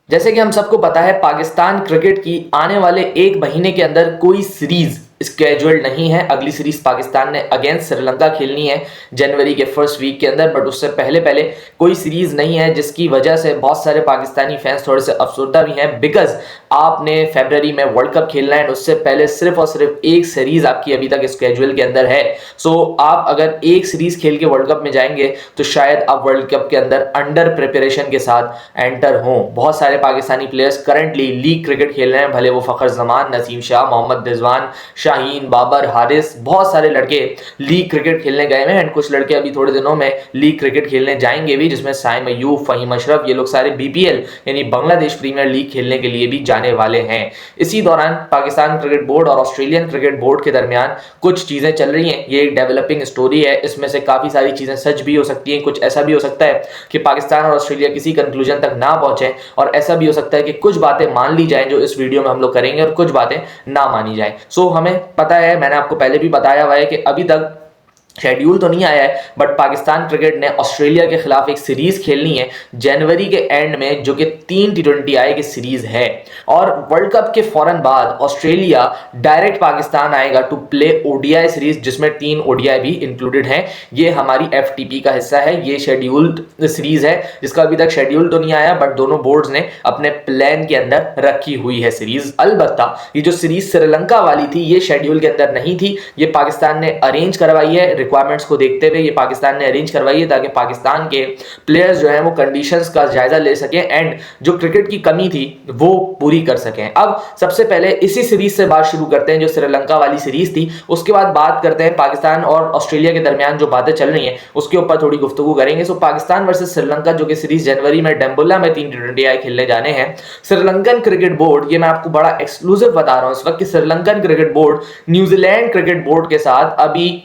जैसे कि हम सबको पता है, पाकिस्तान क्रिकेट की आने वाले एक महीने के अंदर कोई सीरीज स्केड्यूल्ड नहीं है। अगली सीरीज पाकिस्तान ने अगेंस्ट श्रीलंका खेलनी है जनवरी के फर्स्ट वीक के अंदर, बट उससे पहले पहले कोई सीरीज नहीं है, जिसकी वजह से बहुत सारे पाकिस्तानी फैंस थोड़े से अफसरदा भी हैं। बिकॉज आपने फरवरी में वर्ल्ड कप खेलना है, उससे पहले सिर्फ और सिर्फ एक सीरीज आपकी अभी तक स्केड्यूल के अंदर है। सो आप अगर एक सीरीज खेल के वर्ल्ड कप में जाएंगे तो शायद आप वर्ल्ड कप के अंदर अंडर प्रिपरेशन के साथ एंटर हों। बहुत सारे Pakistani players currently league cricket खेल रहे हैं, भले वो फखर जमान, नसीम शाह, मोहम्मद रिजवान, शाहीन, बाबर, हारिस, बहुत सारे लड़के लीग क्रिकेट खेलने गए हैं एंड कुछ लड़के अभी थोड़े दिनों में लीग क्रिकेट खेलने जाएंगे भी, जिसमें साइम अयूब, फहीम अशरफ, ये लोग सारे बीपीएल यानी बांग्लादेश प्रीमियर लीग खेलने के लिए भी जाने वाले हैं। इसी दौरान पाकिस्तान क्रिकेट बोर्ड और ऑस्ट्रेलियन क्रिकेट बोर्ड के दरमियान कुछ चीजें चल रही हैं। ये एक डेवलपिंग स्टोरी है, इसमें से काफी सारी चीजें सच भी हो सकती हैं, कुछ ऐसा भी हो सकता है कि पाकिस्तान और ऑस्ट्रेलिया किसी कंक्लूजन तक ना पहुंचे, और ऐसा भी हो सकता है कि कुछ बातें मान ली जाएं जो इस वीडियो में हम लोग करेंगे और कुछ बातें ना मानी जाएं। सो हमें पता है, मैंने आपको पहले भी बताया हुआ है कि अभी तक शेड्यूल तो नहीं आया है, बट पाकिस्तान क्रिकेट ने ऑस्ट्रेलिया के खिलाफ एक सीरीज खेलनी है जनवरी के एंड में, जो कि 3 T20 आई की सीरीज है। और वर्ल्ड कप के फौरन बाद ऑस्ट्रेलिया डायरेक्ट पाकिस्तान आएगा टू प्ले ओडीआई सीरीज, जिसमें 3 ओडीआई भी इंक्लूडेड है। ये हमारी एफटीपी का हिस्सा है, ये शेड्यूल्ड सीरीज है जिसका अभी तक शेड्यूल तो नहीं आया, बट दोनों बोर्ड्स ने अपने प्लान के अंदर रखी हुई है सीरीज। अलबत्ता ये जो सीरीज श्रीलंका वाली थी, ये शेड्यूल के अंदर नहीं थी, ये पाकिस्तान ने अरेंज करवाई है। रिक्वायरमेंट्स को देखते हुए ये पाकिस्तान ने अरेंज करवाई है ताकि पाकिस्तान के प्लेयर्स जो हैं वो कंडीशंस का जायजा ले सकें एंड जो क्रिकेट की कमी थी वो पूरी कर सकें। अब सबसे पहले इसी सीरीज से बात शुरू करते हैं जो श्रीलंका वाली सीरीज थी, उसके बाद बात करते हैं पाकिस्तान और ऑस्ट्रेलिया के दरमियान जो बातें चल रही हैं उसके ऊपर थोड़ी गुफ्तगू करेंगे। सो पाकिस्तान वर्सेस श्रीलंका जो कि सीरीज जनवरी में डम्बुल्ला में 3 T20 आई खेलने जाने हैं। श्रीलंकन क्रिकेट बोर्ड, ये मैं आपको बड़ा एक्सक्लूसिव बता रहा हूं इस वक्त कि Sri Lankan cricket board New Zealand cricket board के साथ अभी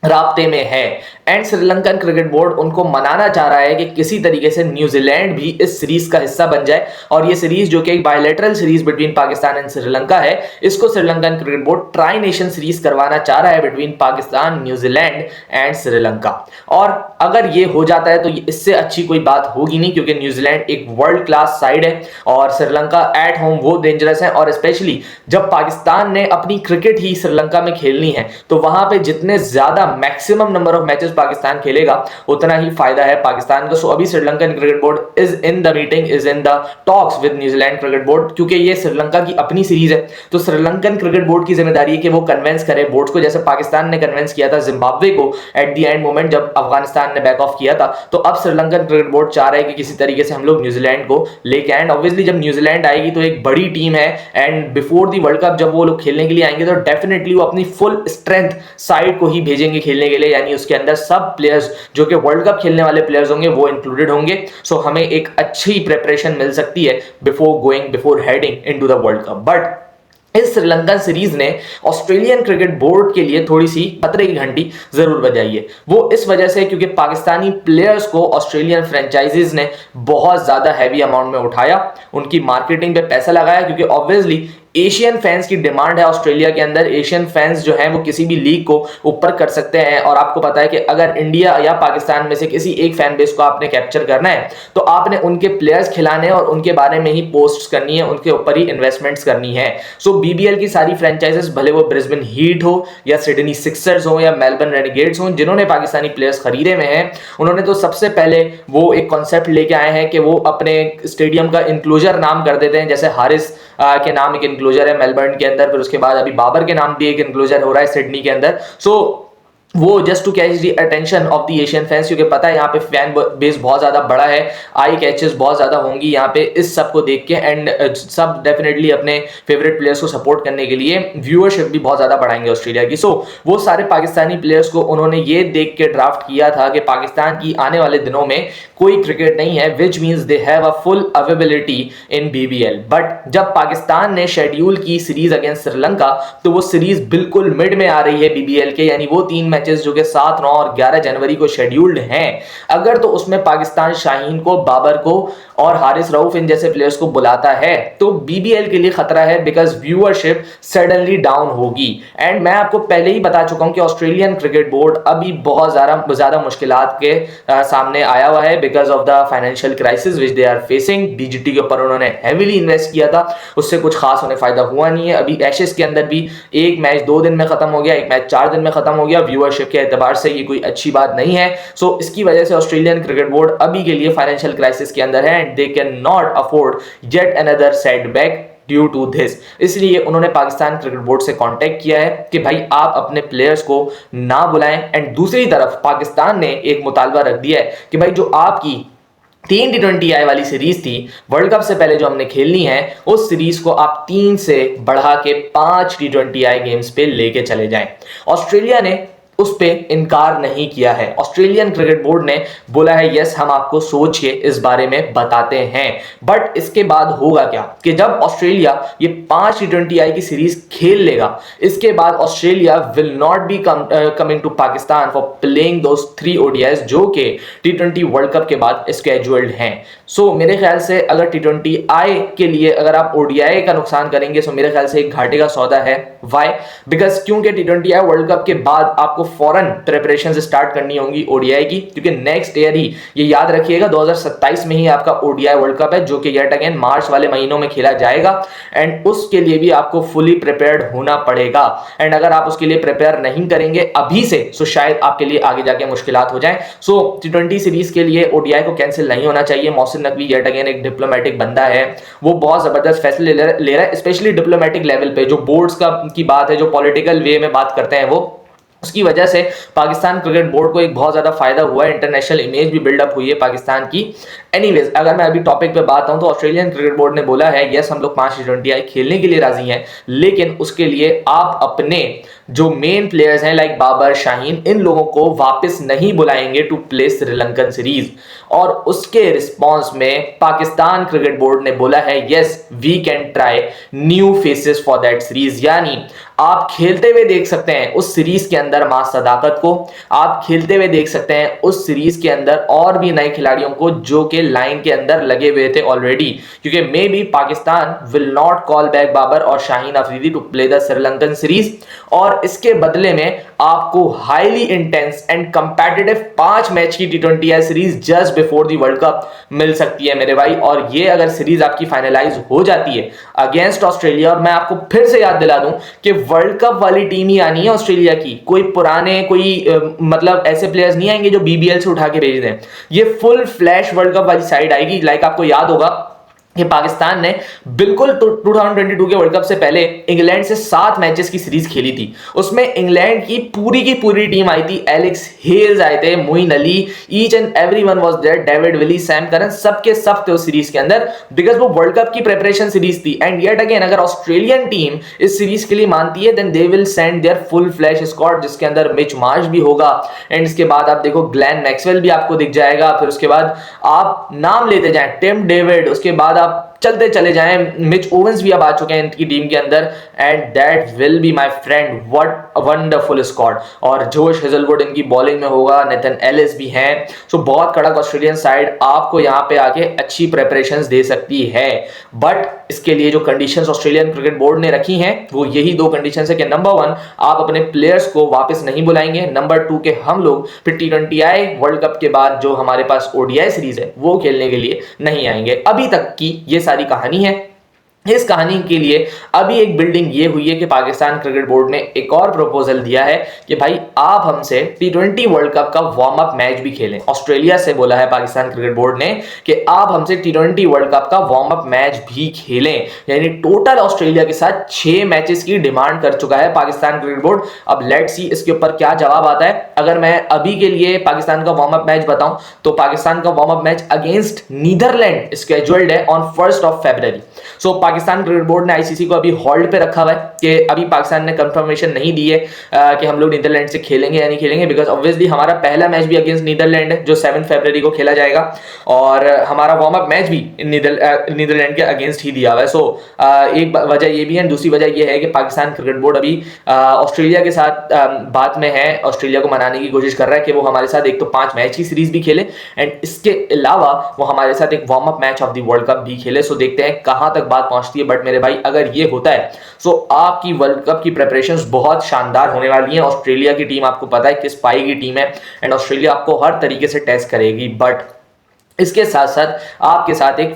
राब्ते में है एंड श्रीलंकन क्रिकेट बोर्ड उनको मनाना चाह रहा है कि किसी तरीके से न्यूजीलैंड भी इस सीरीज का हिस्सा बन जाए। और ये सीरीज जो कि एक bilateral series between Pakistan and Sri Lanka है, इसको Sri Lankan cricket board tri nation series करवाना चाह रहा है between Pakistan, New Zealand and Sri Lanka. और अगर ये हो जाता है तो इससे अच्छी कोई बात होगी नहीं, क्योंकि न्यूजीलैंड एक वर्ल्ड क्लास साइड है और श्रीलंका एट होम वो डेंजरस है। और स्पेशली जब पाकिस्तान ने अपनी क्रिकेट ही श्रीलंका में खेलनी है तो वहां पे जितने ज्यादा maximum number of matches Pakistan खेलेगा उतना ही फायदा है पाकिस्तान का। सो अभी Sri Lankan cricket board is in the meeting, is in the talks with New Zealand cricket board, क्योंकि ये श्रीलंका की अपनी सीरीज है। तो श्रीलंकन क्रिकेट बोर्ड की जिम्मेदारी है कि वो कन्विंस करे बोर्ड को, जैसे पाकिस्तान ने कन्विंस किया था जिम्बाब्वे को एट द एंड मोमेंट जब अफगानिस्तान ने बैक ऑफ किया था। तो अब श्रीलंकन क्रिकेट बोर्ड चाह रहा है कि किसी तरीके से हम लोग न्यूजीलैंड को लेके आए। ऑब्वियसली जब न्यूजीलैंड आएगी तो एक बड़ी टीम है and before the world cup जब वो लोग खेलने के लिए आएंगे तो डेफिनेटली वो अपनी फुल स्ट्रेंथ साइड को ही भेजेंगे खेलने के लिए, यानी उसके अंदर सब प्लेयर्स जो कि वर्ल्ड कप खेलने वाले प्लेयर्स होंगे वो इंक्लूडेड होंगे। सो हमें एक अच्छी प्रिपरेशन मिल सकती है before heading into the world cup. But इस श्रीलंकन सीरीज ने ऑस्ट्रेलियन क्रिकेट बोर्ड के लिए थोड़ी सी खतरे की घंटी जरूर बजाई है। वो इस वजह से क्योंकि पाकिस्तानी प्लेयर्स को ऑस्ट्रेलियन फ्रेंचाइजीज ने बहुत ज्यादा हैवी अमाउंट में उठाया, उनकी मार्केटिंग पे पैसा लगाया, क्योंकि ऑब्वियसली एशियन फैंस की डिमांड है ऑस्ट्रेलिया के अंदर। एशियन फैंस जो हैं वो किसी भी लीग को ऊपर कर सकते हैं, और आपको पता है कि अगर इंडिया या पाकिस्तान में से किसी एक फैन बेस को आपने कैप्चर करना है तो आपने उनके प्लेयर्स खिलाने और उनके बारे में ही पोस्ट करनी है, उनके ऊपर ही इन्वेस्टमेंट्स करनी है। सो बीबीएल की सारी फ्रेंचाइजेस, भले वो ब्रिस्बेन हीट हो या सिडनी सिक्सर्स हो या मेलबर्न रेनेगेड्स हो, जिन्होंने पाकिस्तानी प्लेयर्स खरीदे हुए हैं, उन्होंने तो सबसे पहले वो एक कॉन्सेप्ट लेके आए हैं कि वो अपने स्टेडियम का इंक्लोजर नाम कर देते हैं। जैसे हारिस के नाम एक इंक्लोजर है मेलबर्न के अंदर, फिर उसके बाद अभी बाबर के नाम भी एक इंक्लोजर हो रहा है सिडनी के अंदर। सो वो just to catch the attention of the Asian fans, क्योंकि पता है यहाँ पे फैन बेस बहुत ज्यादा बड़ा है, आई कैचेस बहुत ज्यादा होंगी यहाँ पे इस सब को देख के, एंड सब डेफिनेटली अपने फेवरेट प्लेयर्स को सपोर्ट करने के लिए व्यूअरशिप भी बहुत ज्यादा बढ़ाएंगे ऑस्ट्रेलिया की। सो वो सारे पाकिस्तानी प्लेयर्स को उन्होंने ये देख के ड्राफ्ट किया था कि पाकिस्तान की आने वाले दिनों में कोई क्रिकेट नहीं है, which means they have a full availability in BBL. But जब पाकिस्तान ने शेड्यूल की सीरीज अगेंस्ट श्रीलंका तो वो सीरीज बिल्कुल मिड में आ रही है बीबीएल के, यानी वो 3 मैचेस जो कि 7, 9 और 11 जनवरी को शेड्यूल्ड हैं। अगर तो उसमें पाकिस्तान शाहीन को, बाबर को और हारिस रऊफ इन जैसे प्लेयर्स को बुलाता है तो बीबीएल के लिए खतरा है, बिकॉज व्यूअरशिप सडनली डाउन होगी। एंड मैं आपको पहले ही बता चुका हूं कि ऑस्ट्रेलियन क्रिकेट बोर्ड अभी बहुत ज्यादा मुश्किलात के सामने आया हुआ है because of the financial crisis which they are facing. BGT के ऊपर उन्होंने हेवीली इन्वेस्ट किया था, उससे कुछ खास उन्हें फायदा हुआ नहीं है। अभी एशेस के अंदर भी एक मैच 2 दिन में खत्म हो गया, एक मैच 4 दिन में खत्म हो गया। व्यूअरशिप के एतबार से ये कोई अच्छी बात नहीं है। सो इसकी वजह से ऑस्ट्रेलियन क्रिकेट बोर्ड अभी के लिए फाइनेंशियल क्राइसिस के अंदर है and they can not afford yet another setback due to this. इसलिए उन्होंने पाकिस्तान क्रिकेट बोर्ड से कांटेक्ट किया है कि भाई आप अपने प्लेयर्स को ना बुलाएं। एंड दूसरी तरफ पाकिस्तान ने एक मुतालबा रख दिया है कि भाई जो आपकी 3 T20I वाली सीरीज थी वर्ल्ड कप से पहले जो हमने खेलनी है, उस सीरीज को आप 3 से बढ़ा के 5 T20I गेम्स पे लेके चले जाएं। ऑस्ट्रेलिया ने उस पे इनकार नहीं किया है। ऑस्ट्रेलियन क्रिकेट बोर्ड ने बोला है यस हम आपको सोच के इस बारे में बताते हैं। बट इसके बाद होगा क्या कि जब ऑस्ट्रेलिया ये 5 T20I की सीरीज खेल लेगा, इसके बाद Australia will not be coming to Pakistan for playing those 3 ODIs जो कि T20 वर्ल्ड कप के बाद स्केड्यूल्ड हैं। सो मेरे ख्याल से अगर T20I के लिए अगर आप ODI का नुकसान करेंगे तो मेरे ख्याल से एक घाटे का सौदा है। वाई? बिकॉज क्योंकि T20I वर्ल्ड कप के बाद आपको फौरन प्रिपरेशन स्टार्ट करनी होंगी ODI की, क्योंकि नेक्स्ट ईयर ही ये याद रखिएगा 2027 में ही आपका ODI वर्ल्ड कप है जो कि येट अगेन मार्च वाले महीनों में खेला जाएगा। एंड उसके लिए भी आपको फुली प्रिपेयर्ड होना पड़ेगा। एंड अगर आप उसके लिए प्रिपेयर नहीं करेंगे अभी से तो शायद आपके लिए आगे जाके मुश्किलात हो जाए। सो T20 सीरीज के लिए ODI को कैंसिल नहीं होना चाहिए। मोहसिन नकवी येट अगेन एक डिप्लोमेटिक बंदा है, वो बहुत जबरदस्त फैसले ले रहा है, स्पेशली डिप्लोमेटिक लेवल पे। जो बोर्ड्स की बात है, जो पॉलिटिकल वे में बात करते हैं, वो उसकी वजह से पाकिस्तान क्रिकेट बोर्ड को एक बहुत ज्यादा फायदा हुआ है। इंटरनेशनल इमेज भी बिल्डअप हुई है पाकिस्तान की। एनीवेज, अगर मैं अभी टॉपिक पे बात आऊं तो ऑस्ट्रेलियन क्रिकेट बोर्ड ने बोला है यस हम लोग 5 T20I खेलने के लिए राजी हैं, लेकिन उसके लिए आप अपने जो मेन प्लेयर्स हैं लाइक बाबर, शाहीन, इन लोगों को वापस नहीं बुलाएंगे टू प्ले श्रीलंकन सीरीज। और उसके रिस्पॉन्स में पाकिस्तान क्रिकेट बोर्ड ने बोला है yes we can try new faces for that series. यानी आप खेलते हुए देख सकते हैं उस सीरीज के अंदर मां सदाकत को, आप खेलते हुए देख सकते हैं उस सीरीज के अंदर और भी नए खिलाड़ियों को जो कि लाइन के अंदर लगे हुए थे ऑलरेडी, क्योंकि maybe Pakistan will not call back Babar और Shaheen Afridi to play the Sri Lankan series. और इसके बदले में आपको highly intense and competitive 5 match की T20I series just before the world cup मिल सकती है मेरे भाई। और ये अगर सीरीज आपकी फाइनलाइज हो जाती है अगेंस्ट ऑस्ट्रेलिया, और मैं आपको फिर से याद दिला दूं कि वर्ल्ड कप वाली टीम ही आनी है ऑस्ट्रेलिया की, कोई पुराने मतलब ऐसे प्लेयर्स नहीं आएंगे जो BBL से उठा के भेज दें। ये फुल फ्लैश वर्ल्ड कप वाली साइड आएगी। लाइक आपको याद होगा कि पाकिस्तान ने बिल्कुल 2022 के वर्ल्ड कप से पहले इंग्लैंड से 7 मैचेस की सीरीज खेली थी। उसमें इंग्लैंड की पूरी टीम आई थी, एलेक्स हेल्स आए थे, Moeen Ali, each and everyone was there, David Willey, Sam Curran, सबके सब थे उस सीरीज के अंदर, बिकॉज वो वर्ल्ड कप की प्रिपरेशन सीरीज थी। एंड येट अगेन अगर ऑस्ट्रेलियन टीम इस सीरीज के लिए मानती है then they will send their full flash squad, जिसके अंदर मिच मार्श भी होगा। एंड इसके बाद आप देखो ग्लेन मैक्सवेल भी आपको दिख जाएगा। फिर उसके बाद आप नाम लेते जाएं, टिम डेविड, उसके बाद आप चलते चले जाएं, मिच ओवेंस भी अब आ चुके हैं इनकी टीम के अंदर। And that will be my friend what a wonderful squad. और जोश हेजलवुड इनकी बॉलिंग में होगा, नेथन एलिस भी हैं। सो बहुत कड़क ऑस्ट्रेलियन साइड आपको यहां पे आके अच्छी प्रिपरेशंस दे सकती है। बट इसके लिए जो कंडीशंस ऑस्ट्रेलियन क्रिकेट बोर्ड ने रखी हैं वो यही 2 कंडीशंस है कि नंबर 1 आप अपने प्लेयर्स को वापस नहीं बुलाएंगे, नंबर 2 के हम लोग फिर T20I वर्ल्ड कप के बाद जो हमारे पास ODI सीरीज है वो खेलने के लिए नहीं आएंगे। अभी तक की ये सारी कहानी है। इस कहानी के लिए अभी एक बिल्डिंग ये हुई है कि पाकिस्तान क्रिकेट बोर्ड ने एक और प्रपोजल दिया है कि भाई आप हमसे T20 वर्ल्ड कप का वार्म अप मैच भी खेलें। ऑस्ट्रेलिया से बोला है पाकिस्तान क्रिकेट बोर्ड ने कि आप हमसे T20 वर्ल्ड कप का वार्म अप मैच भी खेलें। यानी टोटल ऑस्ट्रेलिया के साथ 6 मैचेस की डिमांड कर चुका है पाकिस्तान क्रिकेट बोर्ड। अब लेट्स सी इसके ऊपर क्या जवाब आता है। अगर मैं अभी के लिए पाकिस्तान का वार्म अप मैच बताऊं तो पाकिस्तान का warm up match against Netherland scheduled है on 1 February। So Pakistan cricket board ने आईसीसी को अभी होल्ड पे रखा हुआ है कि अभी पाकिस्तान ने कंफर्मेशन नहीं दी है कि हम लोग नीदरलैंड से खेलेंगे या नहीं खेलेंगे, बिकॉज ऑब्वियसली हमारा पहला मैच भी अगेंस्ट नीदरलैंड है जो 7 फरवरी को खेला जाएगा और हमारा वार्म अप मैच भी नीदरलैंड के अगेंस्ट ही दिया हुआ है। सो एक वजह ये भी है, दूसरी वजह ये है कि पाकिस्तान क्रिकेट बोर्ड अभी ऑस्ट्रेलिया के साथ बात में है, ऑस्ट्रेलिया को मनाने की कोशिश कर रहा है कि वो हमारे साथ एक तो 5 मैच की सीरीज भी खेले एंड इसके अलावा वो हमारे साथ एक warm up match of the world cup भी खेले। सो देखते हैं कहां तक बात पहुंचती है, बट मेरे भाई अगर ये होता है सो आपकी वर्ल्ड कप की प्रिपरेशंस बहुत शानदार होने वाली हैं। ऑस्ट्रेलिया की टीम आपको पता है किस पाई की टीम है एंड ऑस्ट्रेलिया आपको हर तरीके से टेस्ट करेगी, बट इसके साथ साथ आपके साथ एक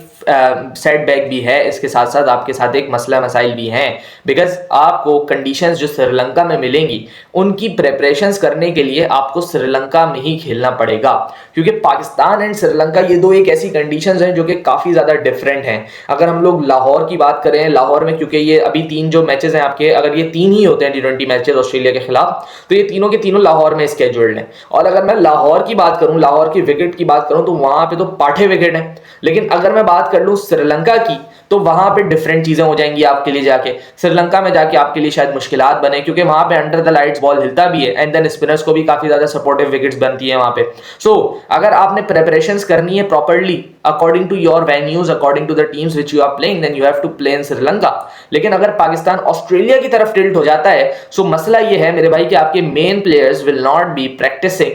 सेटबैक भी है, इसके साथ साथ आपके साथ एक मसला मसाइल भी हैं, बिकॉज आपको कंडीशंस जो श्रीलंका में मिलेंगी उनकी प्रिपरेशंस करने के लिए आपको श्रीलंका में ही खेलना पड़ेगा, क्योंकि पाकिस्तान एंड श्रीलंका ये दो एक ऐसी कंडीशंस हैं जो कि काफ़ी ज़्यादा डिफरेंट हैं। अगर हम लोग लाहौर की बात करें, लाहौर में क्योंकि ये अभी 3 जो मैचेस हैं आपके, अगर ये 3 ही होते हैं T20 मैचेस ऑस्ट्रेलिया के खिलाफ, तो ये तीनों के तीनों लाहौर में स्केड्यूल्ड हैं। और अगर मैं लाहौर की बात करूं, लाहौर की विकेट की बात करूं, तो वहां पे तो पाठे विकेट है, लेकिन अगर मैं बात कर लूं श्रीलंका की तो वहां पे डिफरेंट चीजें हो जाएंगी आपके लिए। जाके श्रीलंका में जाके आपके लिए शायद मुश्किलात बने, क्योंकि वहां पे अंडर द लाइट्स बॉल हिलता भी है एंड देन स्पिनर्स को भी काफी ज्यादा सपोर्टिव विकेट्स बनती है वहां पे। सो अगर आपने प्रिपरेशंस करनी है properly according to your venues, according to the teams which you are playing, then you have to play in Sri Lanka. लेकिन अगर पाकिस्तान ऑस्ट्रेलिया की तरफ टिल्ट हो जाता है, सो मसला ये है मेरे भाई कि आपके main players will not be practising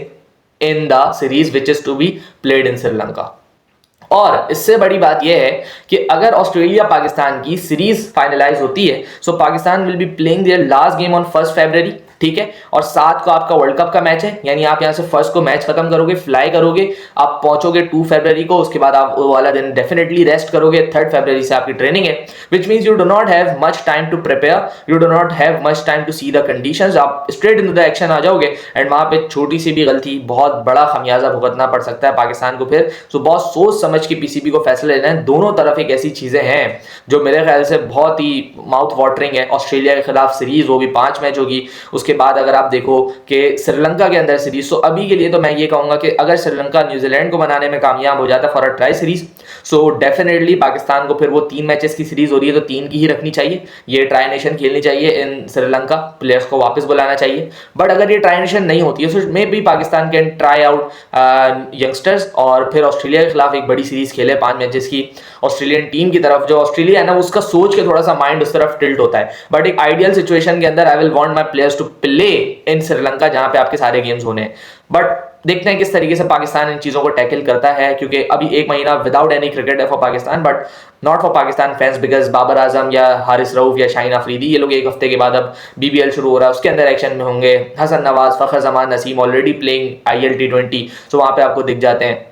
in the series which is to be played in Sri Lanka. और इससे बड़ी बात यह है कि अगर ऑस्ट्रेलिया पाकिस्तान की सीरीज फाइनलाइज होती है, so Pakistan will be playing their last game on 1 फरवरी, ठीक है, और 7 को आपका वर्ल्ड कप का मैच है, यानी आप यहां से 1 को मैच खत्म करोगे, फ्लाई करोगे, आप पहुंचोगे 2 फरवरी को, उसके बाद आप वो वाला दिन डेफिनेटली रेस्ट करोगे, 3 फरवरी से आपकी ट्रेनिंग है, which means you do not have much time to prepare, you do not have much time to see the conditions, आप स्ट्रेट इनटू द एक्शन आ जाओगे एंड वहां पे छोटी सी भी गलती बहुत बड़ा खमियाजा भुगतना पड़ सकता है पाकिस्तान को फिर। सो बहुत सोच समझ के पीसीबी को फैसले लेना है। दोनों तरफ एक ऐसी चीजें हैं जो मेरे ख्याल से बहुत ही माउथ वाटरिंग है। ऑस्ट्रेलिया के खिलाफ सीरीज होगी, 5 मैच होगी, उसके बाद अगर आप देखो कि श्रीलंका के अंदर सीरीज, सो अभी के लिए तो मैं ये कहूंगा कि अगर श्रीलंका न्यूजीलैंड को बनाने में कामयाब हो जाता for a tri series, so definitely Pakistan को फिर वो 3 मैचेस की सीरीज हो रही है तो 3 की ही रखनी चाहिए, ये ट्राई नेशन खेलनी चाहिए इन श्रीलंका, प्लेयर्स को वापस बुलाना चाहिए। बट अगर ये ट्राई नेशन नहीं होती है so maybe Pakistan can try out youngsters और फिर ऑस्ट्रेलिया के खिलाफ एक बड़ी सीरीज खेले 5 मैचेस की। ऑस्ट्रेलियन टीम की तरफ जो ऑस्ट्रेलिया है ना, उसका सोच के थोड़ा सा माइंड उस तरफ टिल्ट होता है, बट एक आइडियल सिचुएशन के अंदर I will want my players to play in Sri Lanka जहां पे आपके सारे गेम्स होने हैं। बट देखते हैं किस तरीके से पाकिस्तान इन चीजों को टैकल करता है, क्योंकि अभी 1 महीना विदाउट एनी क्रिकेट है for Pakistan, but not for Pakistan fans, because Babar Azam या हारिस रऊफ या शाहीन अफरीदी ये लोग 1 हफ्ते के बाद अब बीबीएल शुरू हो रहा है उसके अंदर एक्शन में होंगे। Hasan Nawaz, Fakhar Zaman Naseem already playing IL T20, so वहां पे आपको दिख जाते हैं।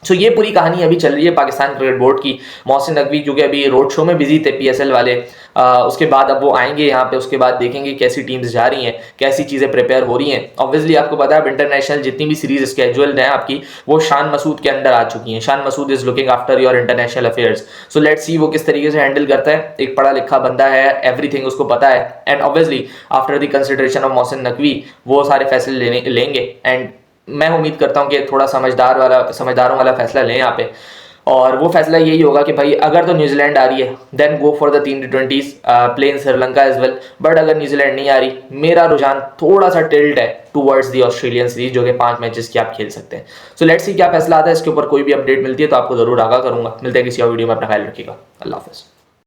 सो ये पूरी कहानी अभी चल रही है पाकिस्तान क्रिकेट बोर्ड की। मोहसिन नकवी क्योंकि अभी रोड शो में बिजी थे PSL वाले, उसके बाद अब वो आएंगे यहाँ पे, उसके बाद देखेंगे कैसी टीम्स जा रही हैं, कैसी चीज़ें प्रिपेयर हो रही हैं। ऑब्वियसली आपको पता है इंटरनेशनल जितनी भी सीरीज स्केड्यूल्ड हैं आपकी, वो शान मसूद के अंदर आ चुकी हैं। Shan Masood is looking after your international affairs, so let's see वो किस तरीके से हैंडल करता है। एक पढ़ा लिखा बंदा है, एवरीथिंग उसको पता है, and obviously after the consideration of Mohsin Naqvi वो सारे फैसले लेंगे एंड मैं उम्मीद करता हूं कि थोड़ा समझदारों वाला फैसला लें यहाँ पे। और वो फैसला यही होगा कि भाई अगर तो न्यूजीलैंड आ रही है then go for the 3 T20s, play in Sri Lanka as well, but अगर न्यूजीलैंड नहीं आ रही, मेरा रुझान थोड़ा सा टिल्ट है टूवर्ड्स द ऑस्ट्रेलियन सीरीज जो कि 5 मैचेस की आप खेल सकते हैं। सो लेट्स सी क्या फैसला आता है, इसके ऊपर कोई भी अपडेट मिलती है तो आपको जरूर आगाह करूंगा। मिलते हैं किसी और वीडियो में, अपना ख्याल रखिएगा, अल्लाह हाफिज़।